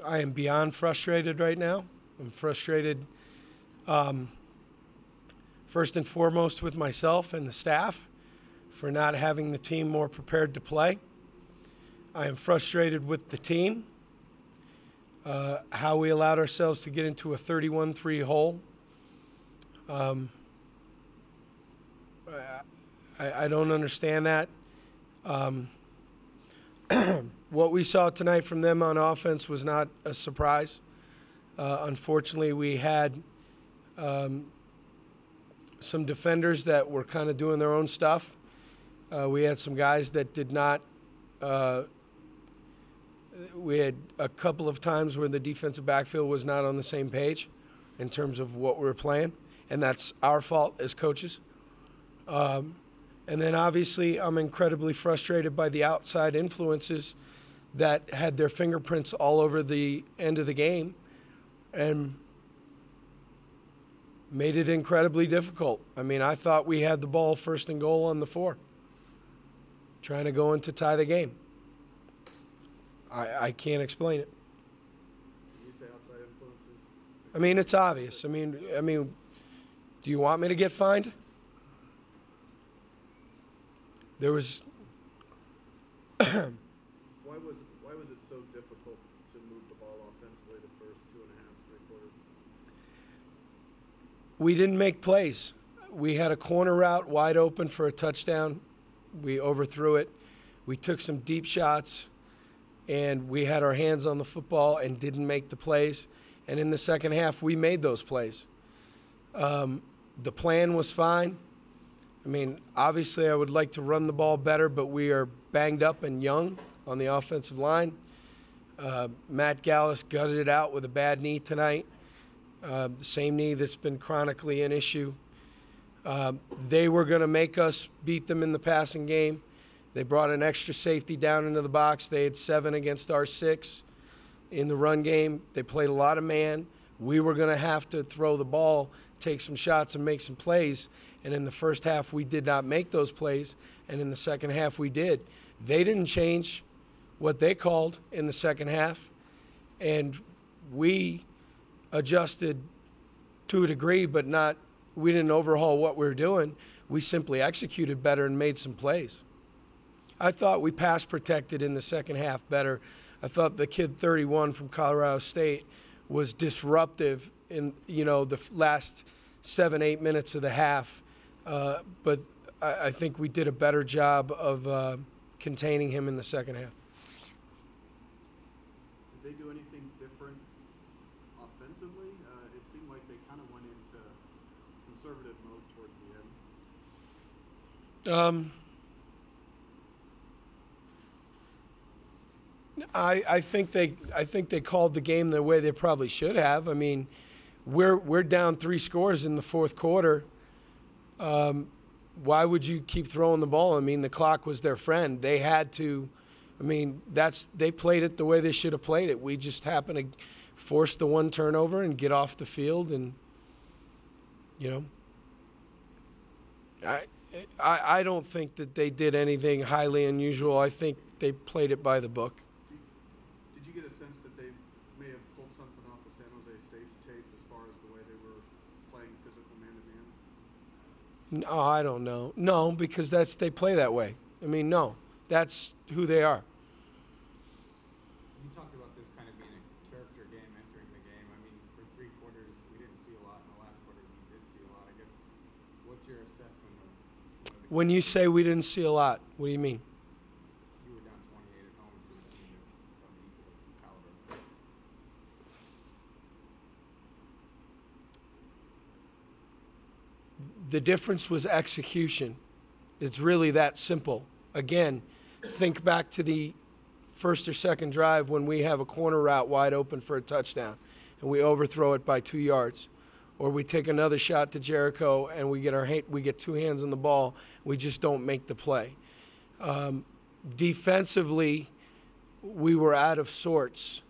I am beyond frustrated right now. I'm frustrated, first and foremost, with myself and the staff for not having the team more prepared to play. I am frustrated with the team, how we allowed ourselves to get into a 31-3 hole. I don't understand that. What we saw tonight from them on offense was not a surprise. Unfortunately, we had some defenders that were kind of doing their own stuff. We had some guys that did not. We had a couple of times where the defensive backfield was not on the same page in terms of what we were playing, and that's our fault as coaches. And then obviously I'm incredibly frustrated by the outside influences that had their fingerprints all over the end of the game and made it incredibly difficult. I mean, I thought we had the ball first and goal on the 4, trying to go in to tie the game. I can't explain it. You say outside influences? I mean, it's obvious. I mean, do you want me to get fined? There was. Why was it so difficult to move the ball offensively the first 2.5, 3 quarters? We didn't make plays. We had a corner route wide open for a touchdown. We overthrew it. We took some deep shots, and we had our hands on the football and didn't make the plays. And in the second half, we made those plays. The plan was fine. I mean, obviously I would like to run the ball better, but we are banged up and young on the offensive line. Matt Gallus gutted it out with a bad knee tonight, the same knee that's been chronically an issue. They were going to make us beat them in the passing game. They brought an extra safety down into the box. They had 7 against our 6 in the run game. They played a lot of man. We were going to have to throw the ball, take some shots, and make some plays. And in the first half, we did not make those plays. And in the second half, we did. They didn't change what they called in the second half. And we adjusted to a degree, but we didn't overhaul what we were doing. We simply executed better and made some plays. I thought we pass protected in the second half better. I thought the kid 31 from Colorado State was disruptive in, the last 7-8 minutes of the half. But I think we did a better job of containing him in the second half. Did they do anything different offensively? It seemed like they kind of went into conservative mode towards the end. I think they called the game the way they probably should have. I mean, we're down 3 scores in the fourth quarter. Why would you keep throwing the ball? I mean, the clock was their friend. They had to. I mean, they played it the way they should have played it. We just happened to force the 1 turnover and get off the field, and I don't think that they did anything highly unusual. I think they played it by the book. Did you get a sense that they may have pulled something off the San Jose State tape as far as the way they were playing physical man-to-man? No, I don't know. No, because they play that way. I mean, no, that's who they are. You talked about this kind of being a character game entering the game. I mean, for 3 quarters, we didn't see a lot. In the last quarter, we did see a lot. I guess, what's your assessment of the When you say we didn't see a lot, what do you mean? You were down 28 at home to a team that's of equal caliber. The difference was execution. It's really that simple. Again, think back to the first or second drive when we have a corner route wide open for a touchdown and we overthrow it by 2 yards. Or we take another shot to Jericho and we get 2 hands on the ball. We just don't make the play. Defensively, we were out of sorts.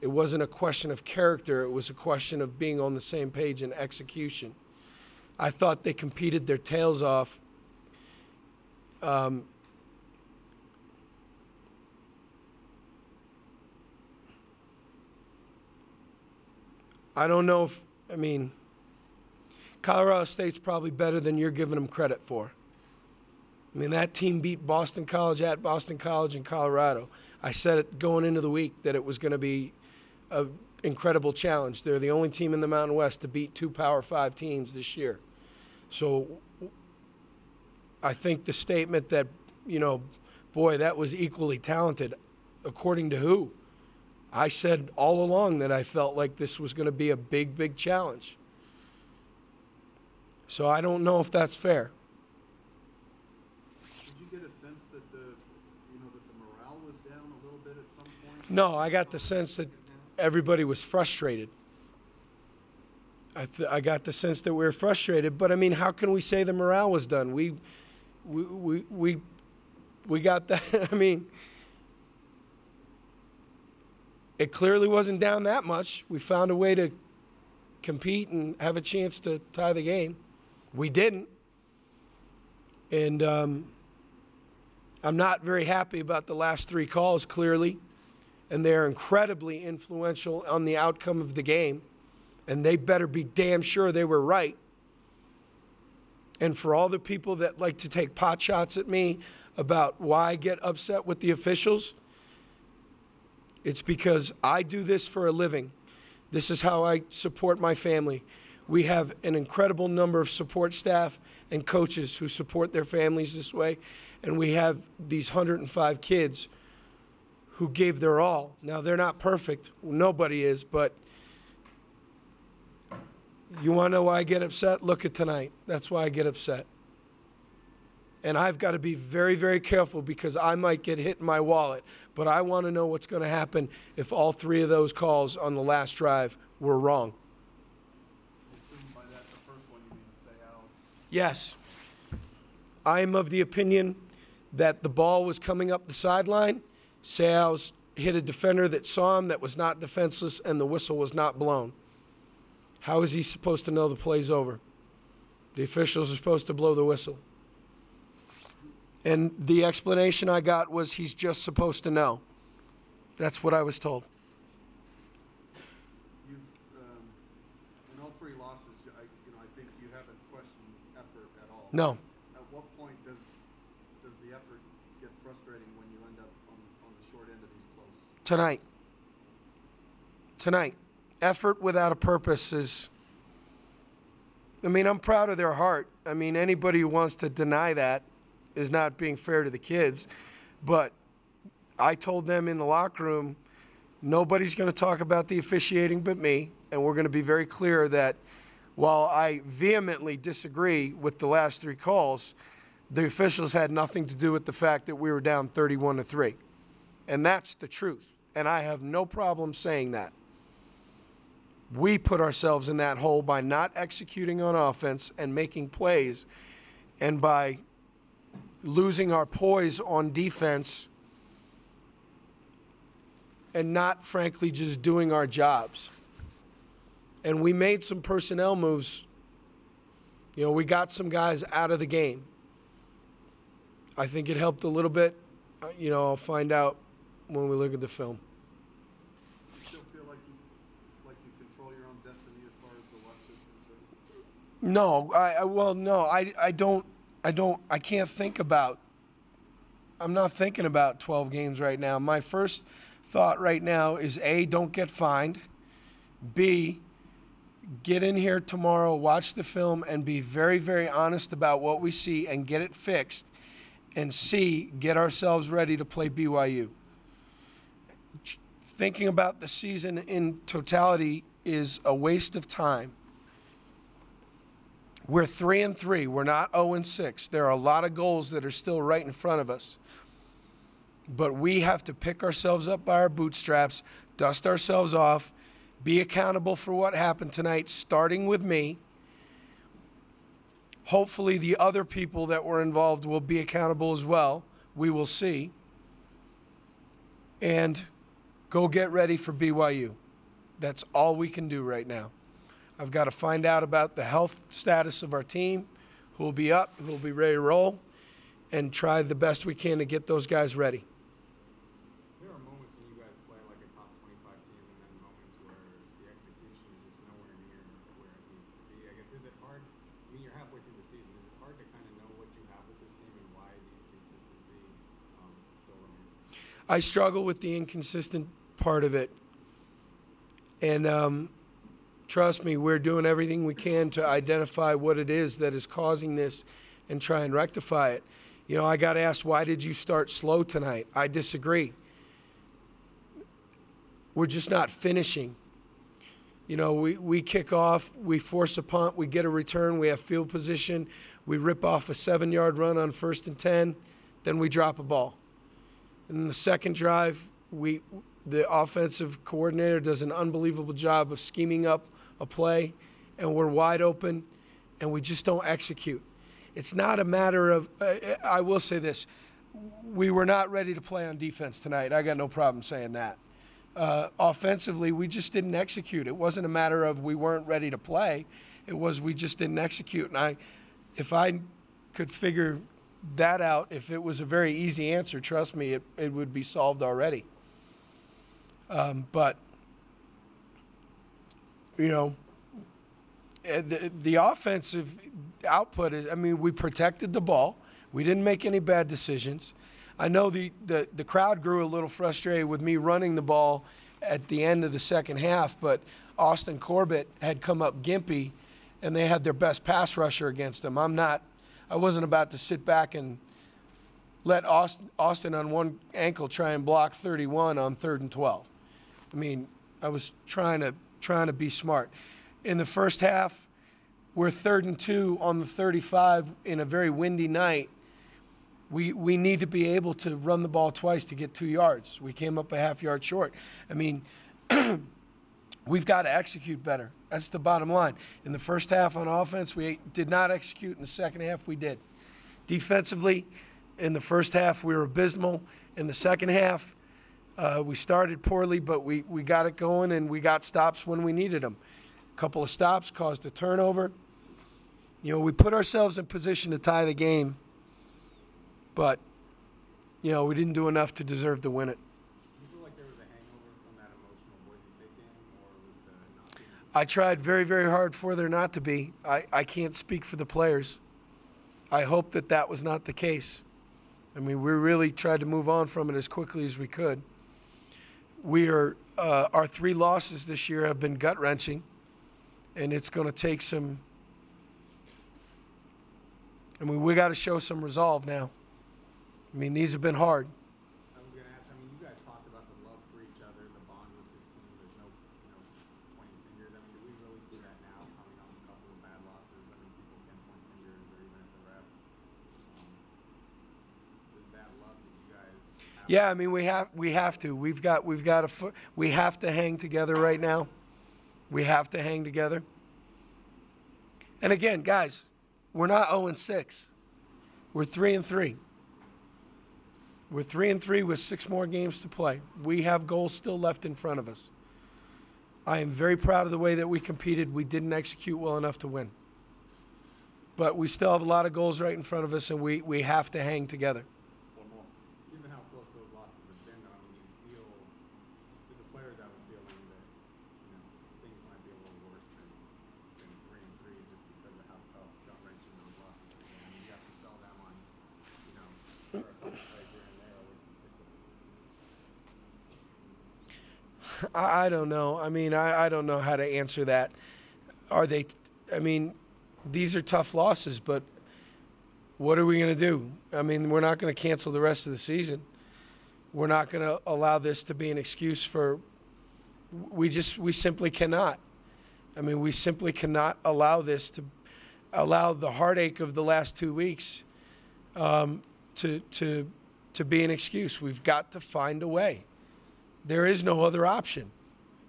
It wasn't a question of character. It was a question of being on the same page in execution. I thought they competed their tails off. I don't know if, I mean, Colorado State's probably better than you're giving them credit for. I mean, that team beat Boston College at Boston College in Colorado. I said it going into the week that it was going to be an incredible challenge. They're the only team in the Mountain West to beat 2 Power 5 teams this year. So I think the statement that, you know, boy, that was equally talented, according to who? I said all along that I felt like this was going to be a big, big challenge. So I don't know if that's fair. Did you get a sense that the morale was down a little bit at some point? No, I got the sense that everybody was frustrated. I got the sense that we were frustrated, but I mean, how can we say the morale was done? We got that. I mean, it clearly wasn't down that much. We found a way to compete and have a chance to tie the game. We didn't. And I'm not very happy about the last 3 calls, clearly. And they're incredibly influential on the outcome of the game. And they better be damn sure they were right. And for all the people that like to take pot shots at me about why I get upset with the officials, it's because I do this for a living. This is how I support my family. We have an incredible number of support staff and coaches who support their families this way. And we have these 105 kids who gave their all. Now, they're not perfect. Nobody is, but you want to know why I get upset? Look at tonight. That's why I get upset. And I've got to be very, very careful because I might get hit in my wallet. But I want to know what's going to happen if all 3 of those calls on the last drive were wrong. By that, the first one, you mean the Sayal? Yes. I am of the opinion that the ball was coming up the sideline. Sayals hit a defender that saw him that was not defenseless, and the whistle was not blown. How is he supposed to know the play's over? The officials are supposed to blow the whistle. And the explanation I got was he's just supposed to know. That's what I was told. You, in all 3 losses, I think you haven't questioned effort at all. No. At what point does the effort get frustrating when you end up on the short end of these close? Tonight. Effort without a purpose is, I mean, I'm proud of their heart. I mean, anybody who wants to deny that is not being fair to the kids. But I told them in the locker room, nobody's going to talk about the officiating but me. And we're going to be very clear that while I vehemently disagree with the last 3 calls, the officials had nothing to do with the fact that we were down 31-3. And that's the truth. And I have no problem saying that. We put ourselves in that hole by not executing on offense and making plays, and by losing our poise on defense and not, frankly, just doing our jobs. And we made some personnel moves. You know, we got some guys out of the game. I think it helped a little bit. You know, I'll find out when we look at the film. You still feel like you control your own destiny as far as the left is concerned? No, I can't think about, I'm not thinking about 12 games right now. My first thought right now is A, don't get fined. B, get in here tomorrow, watch the film, and be very, very honest about what we see and get it fixed. And C, get ourselves ready to play BYU. Thinking about the season in totality is a waste of time. We're 3-3. We're not 0-6. There are a lot of goals that are still right in front of us. But we have to pick ourselves up by our bootstraps, dust ourselves off, be accountable for what happened tonight, starting with me. Hopefully the other people that were involved will be accountable as well. We will see. And go get ready for BYU. That's all we can do right now. I've got to find out about the health status of our team, who will be up, who will be ready to roll, and try the best we can to get those guys ready. There are moments when you guys play like a top 25 team and then moments where the execution is just is it hard? I mean, you're halfway through the season. Is it hard to kind of know what you have with this team and why the inconsistency still remains? I struggle with the inconsistent part of it. And trust me, we're doing everything we can to identify what it is that is causing this and try and rectify it. You know, I got asked, why did you start slow tonight? I disagree. We're just not finishing. You know, we kick off, we force a punt, we get a return, we have field position, we rip off a 7-yard run on 1st and 10, then we drop a ball. And in the second drive, the offensive coordinator does an unbelievable job of scheming up a play, and we're wide open, and we just don't execute. It's not a matter of, I will say this, we were not ready to play on defense tonight. I got no problem saying that. Offensively, we just didn't execute. It wasn't a matter of we weren't ready to play. It was we just didn't execute. And if I could figure that out, if it was a very easy answer, trust me, it would be solved already. But, you know, the offensive output is, I mean, we protected the ball. We didn't make any bad decisions. I know the crowd grew a little frustrated with me running the ball at the end of the second half, but Austin Corbett had come up gimpy, and they had their best pass rusher against him. I wasn't about to sit back and let Austin on one ankle try and block 31 on 3rd and 12. I mean, I was trying to be smart. In the first half, we're 3rd and 2 on the 35 in a very windy night. We need to be able to run the ball twice to get 2 yards. We came up a half-yard short. I mean, we've got to execute better. That's the bottom line. In the first half on offense, we did not execute. In the second half, we did. Defensively, in the first half, we were abysmal. In the second half, we started poorly, but we got it going, and we got stops when we needed them. A couple of stops caused a turnover. You know, we put ourselves in position to tie the game, but, you know, we didn't do enough to deserve to win it. Do you feel like there was a hangover from that emotional Boise State game, or was the not being? I tried very, very hard for there not to be. I can't speak for the players. I hope that was not the case. I mean, we really tried to move on from it as quickly as we could. Our 3 losses this year have been gut-wrenching, and it's going to take some – I mean, we got to show some resolve now. I mean, these have been hard. I was going to ask, I mean, you guys talked about the love for each other, the bond with this team. There's no, pointing fingers. I mean, do we really see that now coming off a couple of bad losses? I mean, people can point fingers or even at the refs. Is that love that you guys have? Yeah, I mean, we have to. We have to hang together right now. We have to hang together. And again, guys, we're not 0-6. We're 3-3. We're 3-3 with 6 more games to play. We have goals still left in front of us. I am very proud of the way that we competed. We didn't execute well enough to win. But we still have a lot of goals right in front of us, and we have to hang together. One more. Given how close those losses have been, I mean, do the players have a feeling that, things might be a little worse than 3-3 just because of how tough gut-wrenching those losses have been? I mean, you have to sell them on, right here and there away from I don't know. I mean, I don't know how to answer that. I mean, these are tough losses, but what are we going to do? I mean, we're not going to cancel the rest of the season. We're not going to allow this to be an excuse for – we simply cannot. I mean, we simply cannot allow this to – allow the heartache of the last 2 weeks to be an excuse. We've got to find a way. There is no other option.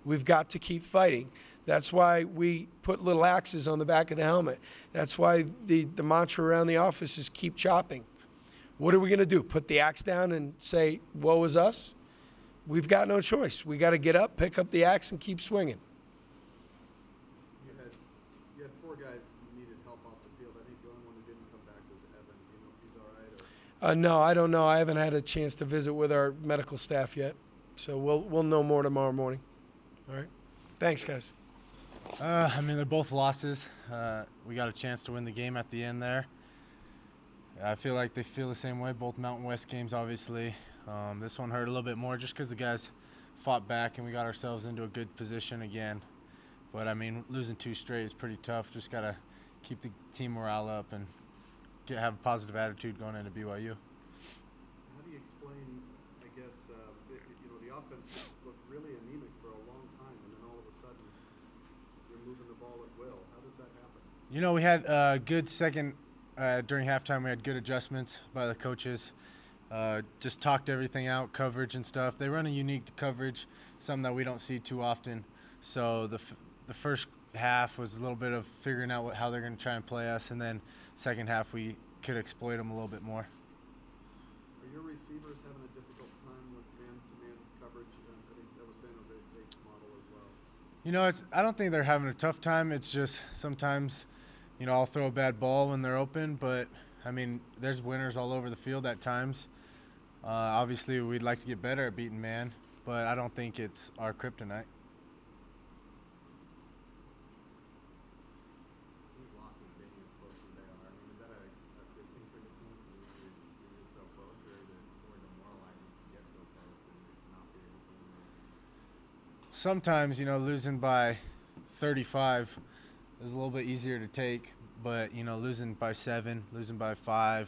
We've got to keep fighting. That's why we put little axes on the back of the helmet. That's why the mantra around the office is keep chopping. What are we going to do? Put the axe down and say, woe is us? We've got no choice. We got to get up, pick up the axe, and keep swinging. You had 4 guys who needed help off the field. I think the only one who didn't come back was Evan. Do you know if he's all right? No, I don't know. I haven't had a chance to visit with our medical staff yet. So we'll know more tomorrow morning. All right? Thanks, guys. I mean, they're both losses. We got a chance to win the game at the end there. I feel like they feel the same way, both Mountain West games, obviously. This one hurt a little bit more just because the guys fought back and we got ourselves into a good position again. But, I mean, losing 2 straight is pretty tough. Just got to keep the team morale up and have a positive attitude going into BYU. How do you explain, I guess, the offense looked really anemic for a long time, and then all of a sudden you're moving the ball at will. How does that happen? You know, we had a good second during halftime. We had good adjustments by the coaches. Just talked everything out, coverage and stuff. They run a unique coverage, something that we don't see too often. So the first half was a little bit of figuring out how they're going to try and play us, and then second half we could exploit them a little bit more. Are your receivers having a difficult time with man-to-man coverage? I think that was San Jose State's model as well. You know, I don't think they're having a tough time. It's just sometimes, you know, I'll throw a bad ball when they're open, but, I mean, there's winners all over the field at times. Obviously, we'd like to get better at beating man, but I don't think it's our kryptonite. These losses being as close as they are, I mean, is that a good thing for the team because you're just so close, or is it more demoralizing to get so close and to not be able to win? Sometimes, you know, losing by 35 is a little bit easier to take, but, you know, losing by 7, losing by 5,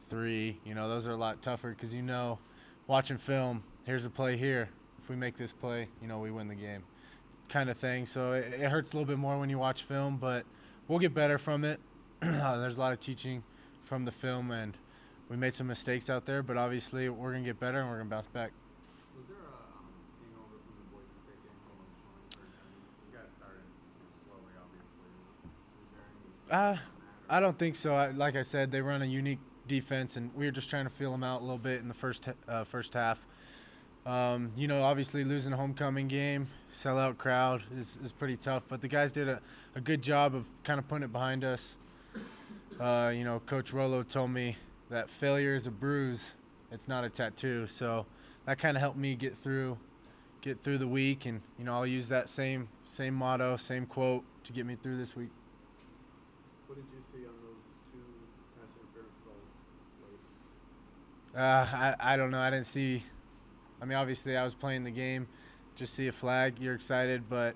3, you know, those are a lot tougher because, you know, watching film, here's a play here. If we make this play, you know, we win the game kind of thing. So it hurts a little bit more when you watch film, but we'll get better from it. There's a lot of teaching from the film, and we made some mistakes out there, but obviously we're going to get better and we're going to bounce back. Was there a hangover from the Boise State game from Sean? You guys started slowly, obviously. Was there any? I don't think so. Like I said, they run a unique defense, and we were just trying to feel them out a little bit in the first half. You know, obviously losing a homecoming game, sellout crowd is pretty tough, but the guys did a good job of kind of putting it behind us. You know, Coach Rollo told me that failure is a bruise, it's not a tattoo. So that kind of helped me get through the week, and, you know, I'll use that same motto, same quote to get me through this week. What did you see on those 2 pass interference calls late? I don't know. I didn't see. I mean, obviously I was playing the game. Just see a flag, you're excited, but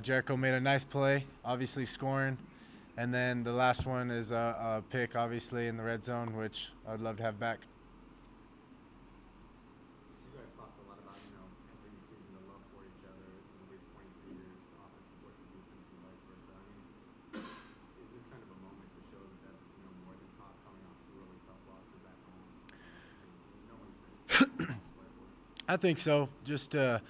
Jericho made a nice play, obviously scoring. And then the last one is a pick, obviously, in the red zone, which I'd love to have back. You guys talked a lot about, you know, entering the season, the love for each other, nobody's pointing fingers, the offense supports the defense, and vice versa. I mean, is this kind of a moment to show that that's, you know, more than coming off 2 really tough losses at home? No one's been I think so. Just the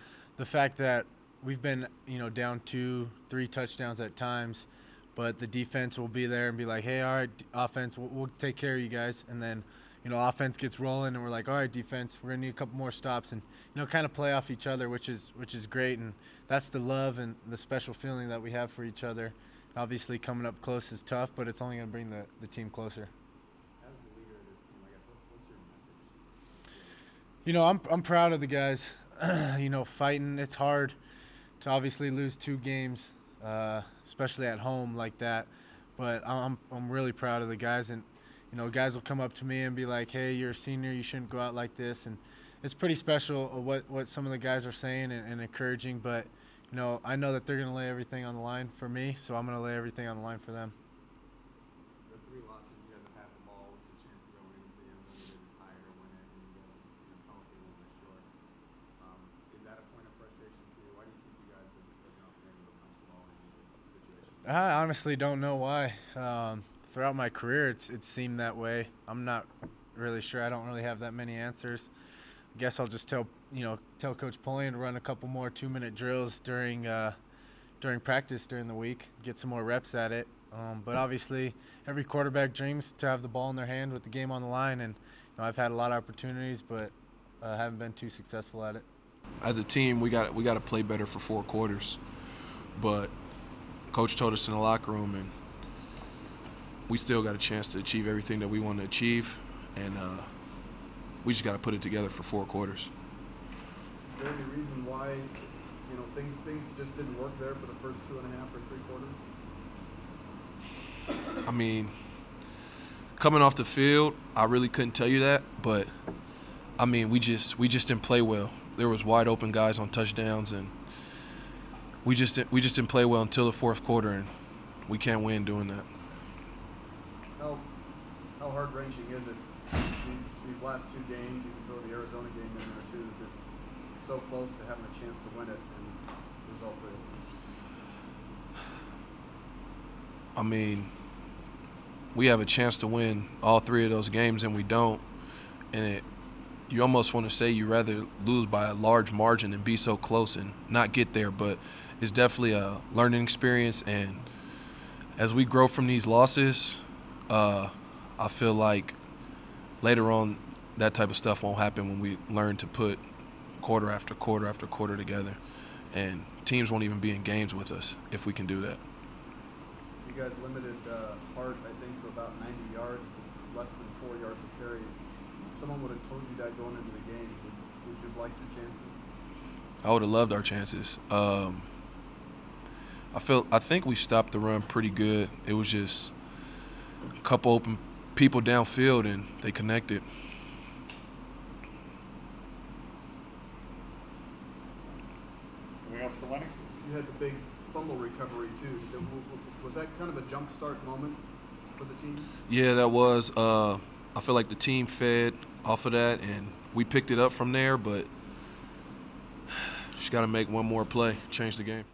fact that we've been, you know, down 2, 3 touchdowns at times, but the defense will be there and be like, hey, all right, offense, we'll take care of you guys. And then, you know, offense gets rolling and we're like, all right, defense, we're going to need a couple more stops, and, you know, kind of play off each other, which is great. And that's the love and the special feeling that we have for each other. Obviously, coming up close is tough, but it's only going to bring the team closer. As the leader of this team, I guess, what's your message? You know, I'm proud of the guys. You know, fighting, it's hard to obviously lose 2 games, especially at home like that. But I'm really proud of the guys, and, you know, guys will come up to me and be like, hey, you're a senior, you shouldn't go out like this. And it's pretty special what some of the guys are saying and encouraging. But, you know, I know that they're going to lay everything on the line for me, so I'm going to lay everything on the line for them. The 3 losses you guys have had the ball with the chance to go into the end zone, either tie it or win it, and you guys, you know, come up a little bit short. Is that a point of frustration for you? Why do you think you guys have not been able to punch the ball in this situation? I honestly don't know why. Throughout my career, it's seemed that way. I'm not really sure. I don't really have that many answers. I guess I'll just tell Coach Polian to run a couple more 2-minute drills during practice during the week, get some more reps at it. But obviously, every quarterback dreams to have the ball in their hand with the game on the line, and, you know, I've had a lot of opportunities, but haven't been too successful at it. As a team, we got to play better for 4 quarters, but Coach told us in the locker room, and we still got a chance to achieve everything that we want to achieve, and we just got to put it together for 4 quarters. Is there any reason why you know, things just didn't work there for the first 2.5 or 3 quarters? I mean, coming off the field, I really couldn't tell you that, but I mean, we just didn't play well. There was wide open guys on touchdowns, and we just didn't play well until the fourth quarter, and we can't win doing that. How heart-wrenching is it? These last 2 games, you can throw the Arizona game in there too, just so close to having a chance to win it, and the result is. I mean, we have a chance to win all 3 of those games, and we don't. And you almost want to say you rather lose by a large margin and be so close and not get there, but it's definitely a learning experience. And as we grow from these losses, I feel like later on that type of stuff won't happen when we learn to put quarter after quarter after quarter together. And teams won't even be in games with us if we can do that. You guys limited Hart, I think, to about 90 yards, less than 4 yards of carry. If someone would have told you that going into the game, would you have liked your chances? I would have loved our chances. I think we stopped the run pretty good. It was just a couple open people downfield, and they connected. Anything else for Lenny? You had the big fumble recovery too. Was that kind of a jump start moment for the team? Yeah, that was. I feel like the team fed off of that, and we picked it up from there, but just got to make one more play, change the game.